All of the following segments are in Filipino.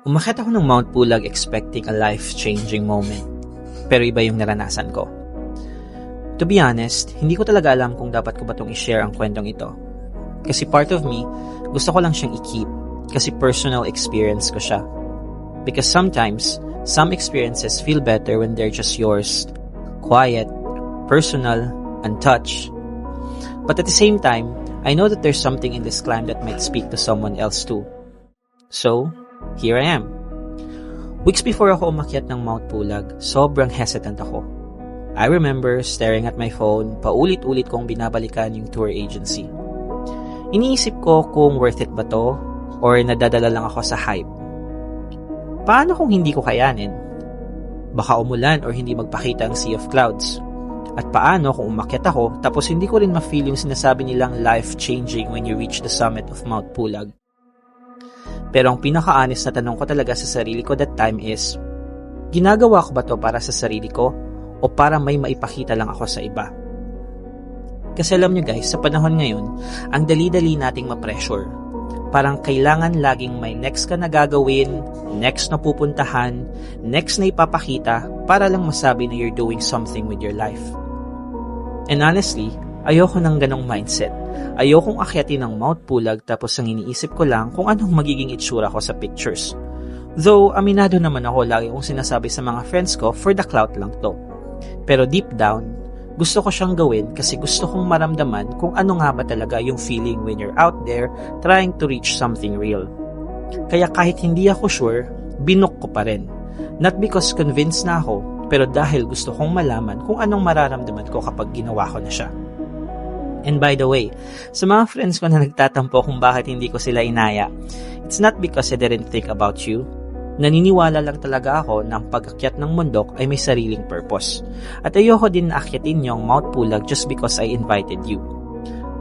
Umakyat ako ng Mount Pulag expecting a life-changing moment. Pero iba yung naranasan ko. To be honest, hindi ko talaga alam kung dapat ko ba itong i-share ang kwentong ito. Kasi part of me, gusto ko lang siyang i-keep. Kasi personal experience ko siya. Because sometimes, some experiences feel better when they're just yours. Quiet, personal, untouched. But at the same time, I know that there's something in this climb that might speak to someone else too. So, here I am. Weeks before ako umakyat ng Mount Pulag, sobrang hesitant ako. I remember staring at my phone, paulit-ulit kong binabalikan yung tour agency. Iniisip ko kung worth it ba to or nadadala lang ako sa hype. Paano kung hindi ko kayanin? Baka umulan or hindi magpakita ang sea of clouds. At paano kung umakyat ako tapos hindi ko rin ma-feel yung sinasabi nilang life-changing when you reach the summit of Mount Pulag? Pero ang pinaka-honest na tanong ko talaga sa sarili ko that time is, ginagawa ko ba to para sa sarili ko o para may maipakita lang ako sa iba? Kasi alam nyo guys, sa panahon ngayon, ang dali-dali nating ma-pressure. Parang kailangan laging may next ka na gagawin, next na pupuntahan, next na ipapakita para lang masabi na you're doing something with your life. And honestly, ayoko ng ganong mindset. Ayokong akyatin ng Mount Pulag tapos ang iniisip ko lang kung anong magiging itsura ko sa pictures. Though, aminado naman ako lagi kong sinasabi sa mga friends ko for the clout lang to. Pero deep down, gusto ko siyang gawin kasi gusto kong maramdaman kung ano nga ba talaga yung feeling when you're out there trying to reach something real. Kaya kahit hindi ako sure, binook ko pa rin. Not because convinced na ako, pero dahil gusto kong malaman kung anong mararamdaman ko kapag ginawa ko na siya. And by the way, sa mga friends ko na nagtatampo kung bakit hindi ko sila inaya, it's not because I didn't think about you. Naniniwala lang talaga ako na ang pag-akyat ng bundok ay may sariling purpose. At ayoko din na akyatin yung Mount Pulag just because I invited you.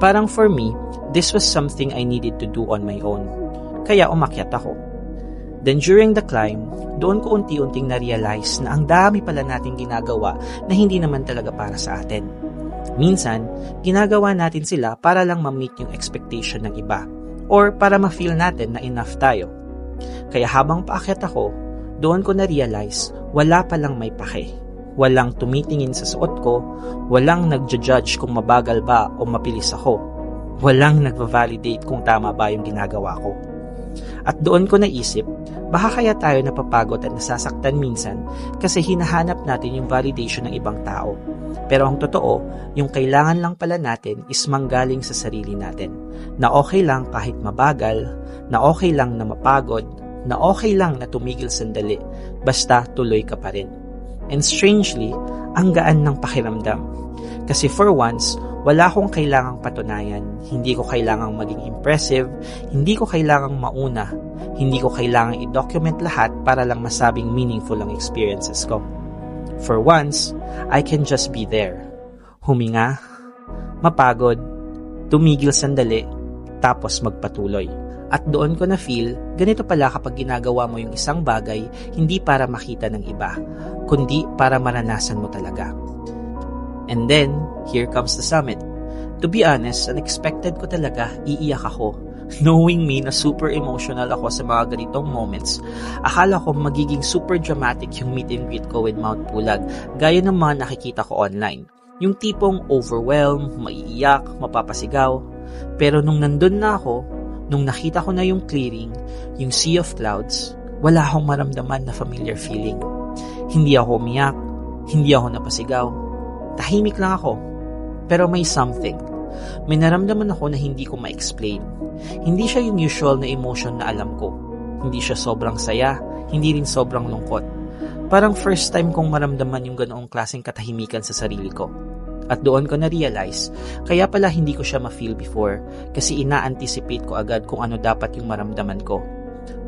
Parang for me, this was something I needed to do on my own. Kaya umakyat ako. Then during the climb, doon ko unti-unting na-realize na ang dami pala nating ginagawa na hindi naman talaga para sa atin. Minsan, ginagawa natin sila para lang ma-meet yung expectation ng iba or para ma-feel natin na enough tayo. Kaya habang paakyat ako, doon ko na-realize wala palang may pake. Walang tumitingin sa suot ko, walang nagja-judge kung mabagal ba o mapilis ako. Walang nagva-validate kung tama ba yung ginagawa ko. At doon ko naisip, baka kaya tayo napapagod at nasasaktan minsan kasi hinahanap natin yung validation ng ibang tao. Pero ang totoo, yung kailangan lang pala natin is manggaling sa sarili natin. Na okay lang kahit mabagal, na okay lang na mapagod, na okay lang na tumigil sandali, basta tuloy ka pa rin. And strangely, ang gaan ng pakiramdam. Kasi for once, wala akong kailangang patunayan, hindi ko kailangang maging impressive, hindi ko kailangang mauna, hindi ko kailangang i-document lahat para lang masabing meaningful ang experiences ko. For once, I can just be there. Huminga, mapagod, tumigil sandali, tapos magpatuloy. At doon ko na feel, ganito pala kapag ginagawa mo yung isang bagay, hindi para makita ng iba, kundi para maranasan mo talaga. And then, here comes the summit. To be honest, unexpected ko talaga, iiyak ako. Knowing me na super emotional ako sa mga ganitong moments, akala ko magiging super dramatic yung meet and greet ko with Mount Pulag, gaya ng mga nakikita ko online. Yung tipong overwhelmed, maiiyak, mapapasigaw. Pero nung nandun na ako, nung nakita ko na yung clearing, yung sea of clouds, wala akong maramdaman na familiar feeling. Hindi ako umiyak, hindi ako napasigaw. Tahimik lang ako. Pero may something. May naramdaman ako na hindi ko ma-explain. Hindi siya yung usual na emotion na alam ko. Hindi siya sobrang saya, hindi rin sobrang lungkot. Parang first time kong maramdaman yung ganoong klaseng katahimikan sa sarili ko. At doon ko na-realize, kaya pala hindi ko siya ma-feel before kasi ina-anticipate ko agad kung ano dapat yung maramdaman ko.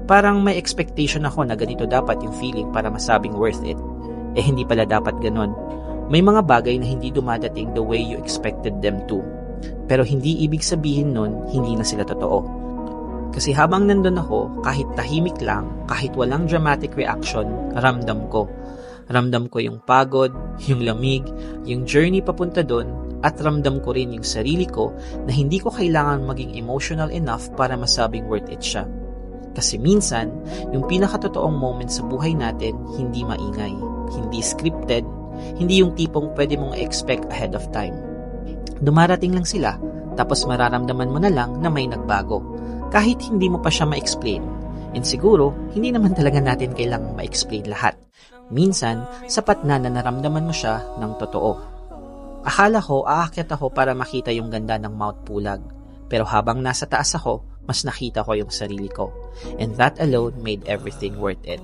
Parang may expectation ako na ganito dapat yung feeling para masabing worth it. Eh hindi pala dapat ganon. May mga bagay na hindi dumadating the way you expected them to. Pero hindi ibig sabihin nun, hindi na sila totoo. Kasi habang nandun ako, kahit tahimik lang, kahit walang dramatic reaction, ramdam ko. Ramdam ko yung pagod, yung lamig, yung journey papunta doon, at ramdam ko rin yung sarili ko na hindi ko kailangan maging emotional enough para masabing worth it siya. Kasi minsan, yung pinakatotoong moment sa buhay natin, hindi maingay, hindi scripted, hindi yung tipong pwede mong expect ahead of time. Dumarating lang sila, tapos mararamdaman mo na lang na may nagbago, kahit hindi mo pa siya ma-explain. And siguro, hindi naman talaga natin kailangang ma-explain lahat. Minsan, sapat na naramdaman mo siya ng totoo. Akala ko, aakyat ako para makita yung ganda ng Mount Pulag. Pero habang nasa taas ako, mas nakita ko yung sarili ko. And that alone made everything worth it.